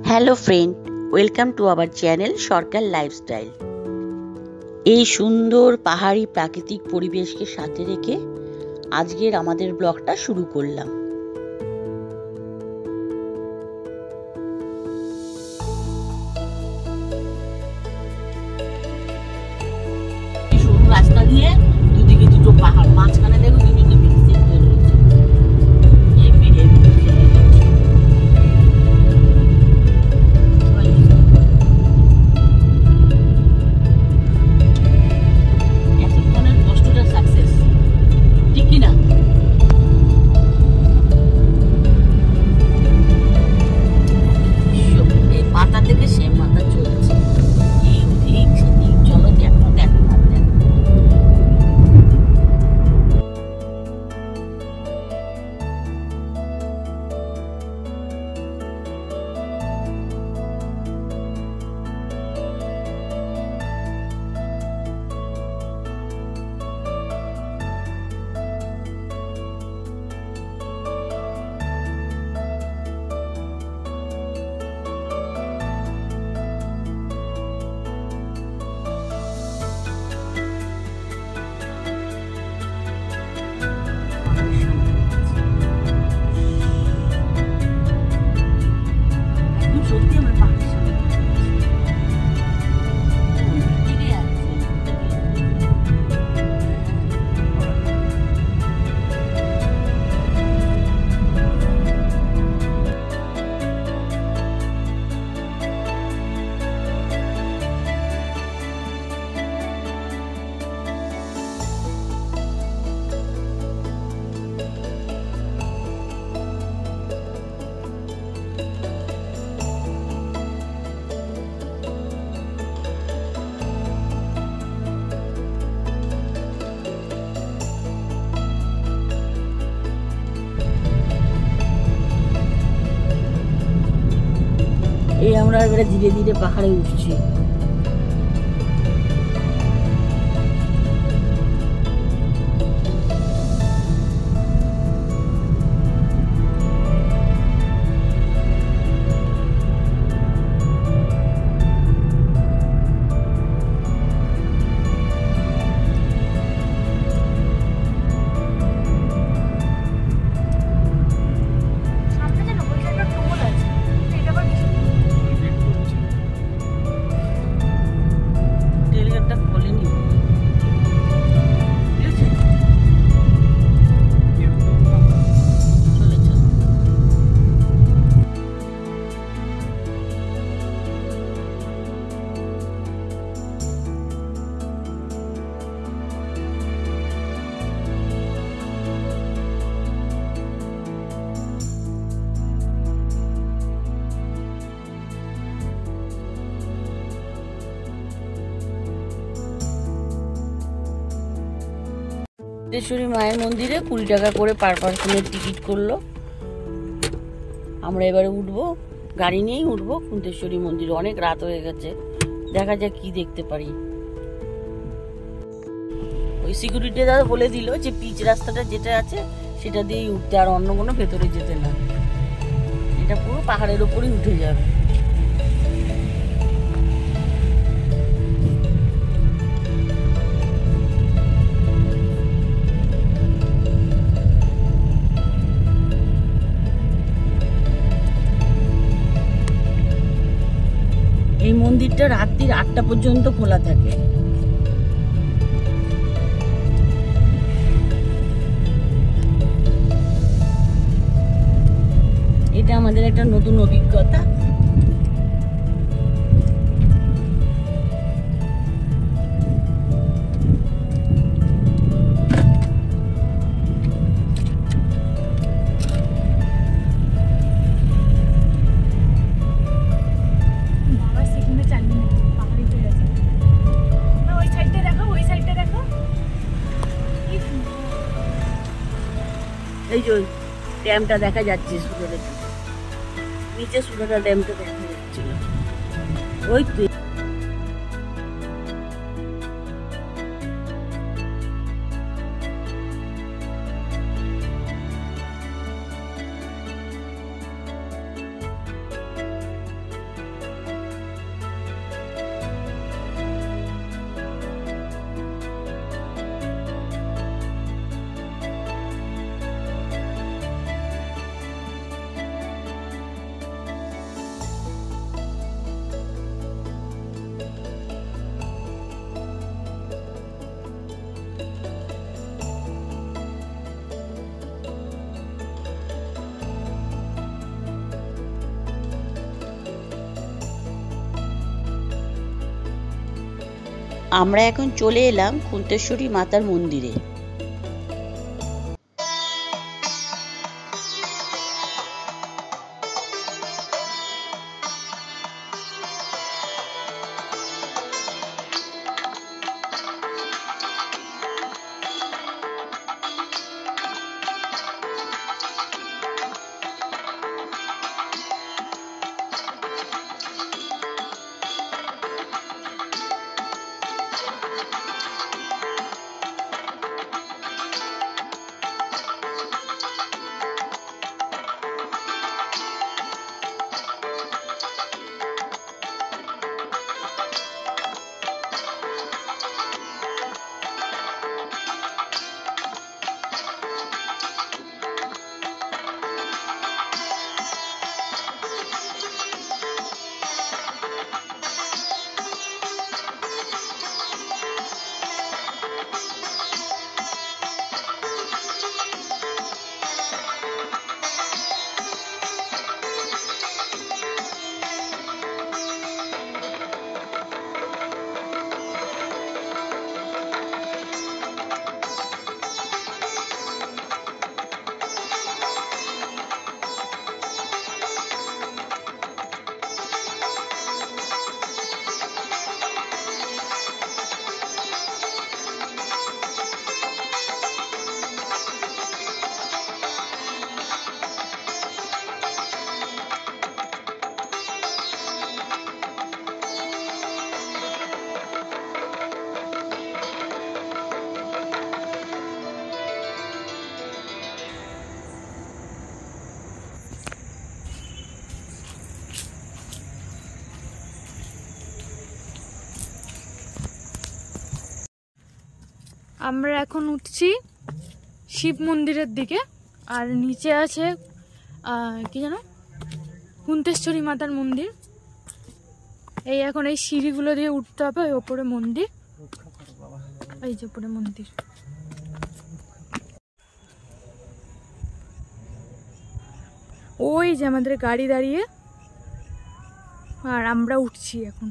Hello friend, welcome to our channel Sarkar lifestyle. এই সুন্দর পাহাড়ি প্রাকৃতিক পরিবেশকে সাথে রেখে আজকের আমাদের ব্লগটা শুরু করলাম। সরু রাস্তা দিয়ে দুদিকে দুটো পাহাড়, মাঝখানে দেখো দুটো বিল্ডিং রয়েছে। এই আমরা এবারে ধীরে ধীরে পাহাড়ে উঠছি। কুন্তেশ্বরী মায়ের মন্দিরে 20 টাকা করে পার পার্সনের টিকিট করলো। আমরা এবারে উঠবো, গাড়ি নিয়েই উঠবো কুন্তেশ্বরী মন্দিরে। অনেক রাত হয়ে গেছে, দেখা যাক কি দেখতে পারি। ওই সিকিউরিটি দাদা বলে দিল যে পিচ রাস্তাটা যেটা আছে সেটা দিয়েই উঠতে, আর অন্য কোনো ভেতরে যেতে না। এটা পুরো পাহাড়ের ওপরই উঠে যাবে। এই মন্দিরটা রাত্রির 8টা পর্যন্ত খোলা থাকে। এটা আমাদের একটা নতুন অভিজ্ঞতা। এই যে ড্যামটা দেখা যাচ্ছে, সুরেটা নিচে, সুরেটা ড্যামটা দেখা যাচ্ছিল। ওই তো আমরা এখন চলে এলাম কুন্তেশ্বরী মাতার মন্দিরে। আমরা এখন উঠছি শিব মন্দিরের দিকে, আর নিচে আছে কি জানো কুন্তেশ্বরী মাতার মন্দির। এই এখন এই সিঁড়িগুলো দিয়ে উঠতে হবে, ওই ওপরে মন্দির, এই যে ওপরে মন্দির। ওই যে আমাদের গাড়ি দাঁড়িয়ে, আর আমরা উঠছি এখন।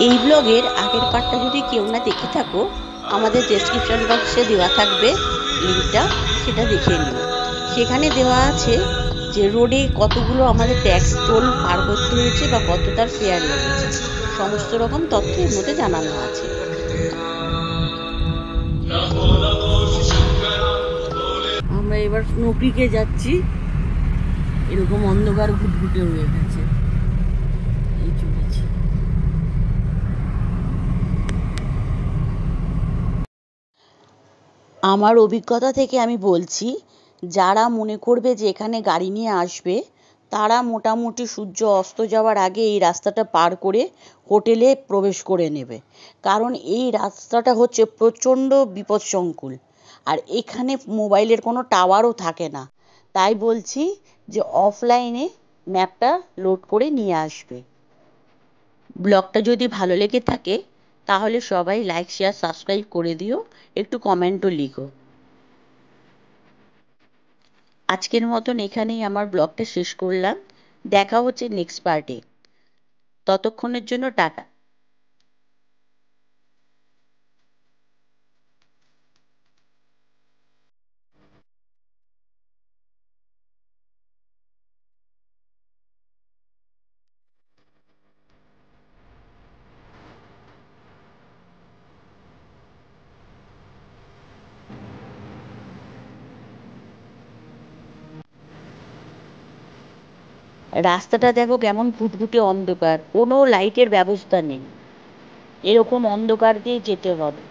এই ব্লগের আগের পার্টটা যদি কেউ না দেখে থাকো, আমাদের ডেসক্রিপশন বক্সে দেওয়া থাকবে লিঙ্কটা, সেটা দেখে নিও। সেখানে দেওয়া আছে যে রোডে কতগুলো আমাদের ট্যাক্স টোল পার করতে হয়েছে বা কত তার ফেয়ার লেগেছে, সমস্ত রকম তথ্য এর মধ্যে জানানো আছে। আমরা এবার নকরিকে যাচ্ছি, এরকম অন্ধকার ঘুটঘুটে হয়ে গেছে। এই চলেছি। আমার অভিজ্ঞতা থেকে আমি বলছি যারা মনে করবে যে এখানে গাড়ি নিয়ে আসবে তারা মোটামুটি সূর্য অস্ত যাওয়ার আগে এই রাস্তাটা পার করে হোটেলে প্রবেশ করে নেবে, কারণ এই রাস্তাটা হচ্ছে প্রচণ্ড বিপদসংকুল আর এখানে মোবাইলের কোনো টাওয়ারও থাকে না। তাই বলছি যে অফলাইনে ম্যাপটা লোড করে নিয়ে আসবে। ব্লগটা যদি ভালো লেগে থাকে তাহলে সবাই লাইক শেয়ার সাবস্ক্রাইব করে দিও, একটু কমেন্টও লিখো। আজকের মতন এখানেই আমার ব্লগটা শেষ করলাম। দেখা হচ্ছে নেক্সট পার্টে। ততক্ষণের জন্য টাটা। রাস্তাটা দেখো কেমন ঘুটঘুটে অন্ধকার, কোনো লাইটের ব্যবস্থা নেই, এরকম অন্ধকার দিয়ে যেতে হবে।